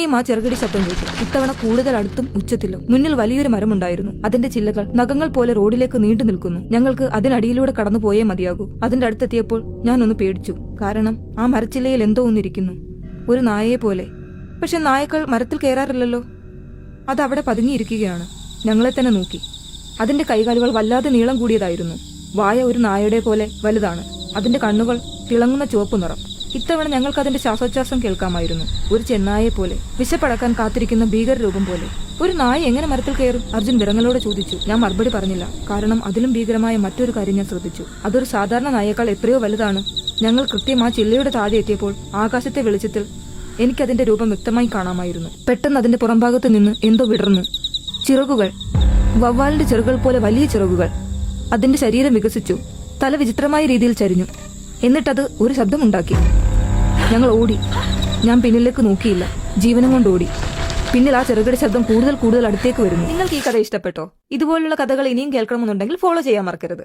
പിന്നെയും ആ ചെറുകടി ശബ്ദം കേട്ടു. ഇത്തവണ കൂടുതൽ അടുത്തും ഉച്ചത്തിലും. മുന്നിൽ വലിയൊരു മരമുണ്ടായിരുന്നു. അതിന്റെ ചില്ലകൾ നഖങ്ങൾ പോലെ റോഡിലേക്ക് നീണ്ടു നിൽക്കുന്നു. ഞങ്ങൾക്ക് അതിനടിയിലൂടെ കടന്നു പോയേ മതിയാകൂ. അതിന്റെ അടുത്തെത്തിയപ്പോൾ ഞാൻ ഒന്ന് പേടിച്ചു. കാരണം ആ മരച്ചില്ലയിൽ എന്തോ ഒന്നിരിക്കുന്നു, ഒരു നായയെ പോലെ. പക്ഷെ നായക്കൾ മരത്തിൽ കയറാറില്ലല്ലോ. അതവിടെ പതുങ്ങിയിരിക്കുകയാണ്, ഞങ്ങളെ തന്നെ നോക്കി. അതിന്റെ കൈകാലുകൾ വല്ലാതെ നീളം കൂടിയതായിരുന്നു. വായ ഒരു നായയുടെ പോലെ വലുതാണ്. അതിന്റെ കണ്ണുകൾ തിളങ്ങുന്ന ചുവപ്പ് നിറം. ഇത്തവണ ഞങ്ങൾക്ക് അതിന്റെ ശ്വാസോച്ഛ്വാസം കേൾക്കാമായിരുന്നു. ഒരു ചെന്നായെ പോലെ, വിശപ്പടക്കാൻ കാത്തിരിക്കുന്ന ഭീകര രൂപം പോലെ. ഒരു നായ എങ്ങനെ മരത്തിൽ കയറും? അർജുൻ വിറങ്ങലോടെ ചോദിച്ചു. ഞാൻ മറുപടി പറഞ്ഞില്ല. കാരണം അതിലും ഭീകരമായ മറ്റൊരു കാര്യം ഞാൻ ശ്രദ്ധിച്ചു. അതൊരു സാധാരണ നായേക്കാൾ എത്രയോ വലുതാണ്. ഞങ്ങൾ കൃത്യം ആ ചില്ലയുടെ താഴെ എത്തിയപ്പോൾ ആകാശത്തെ വെളിച്ചത്തിൽ എനിക്കതിന്റെ രൂപം വ്യക്തമായി കാണാമായിരുന്നു. പെട്ടെന്ന് അതിന്റെ പുറംഭാഗത്ത് നിന്ന് എന്തോ വിടർന്നു. ചിറകുകൾ, വവ്വാലിന്റെ ചിറകുകൾ പോലെ വലിയ ചിറകുകൾ. അതിന്റെ ശരീരം വികസിച്ചു. തല വിചിത്രമായ രീതിയിൽ ചരിഞ്ഞു. എന്നിട്ടത് ഒരു ശബ്ദമുണ്ടാക്കി. ഞങ്ങൾ ഓടി. ഞാൻ പിന്നിലേക്ക് നോക്കിയില്ല. ജീവനം കൊണ്ട് ഓടി. പിന്നിൽ ആ ചെറുകടി ശബ്ദം കൂടുതൽ അടുത്തേക്ക് വരുന്നു. നിങ്ങൾക്ക് ഈ കഥ ഇഷ്ടപ്പെട്ടോ? ഇതുപോലുള്ള കഥകൾ ഇനിയും കേൾക്കണമെന്നുണ്ടെങ്കിൽ ഫോളോ ചെയ്യാൻ മറക്കരുത്.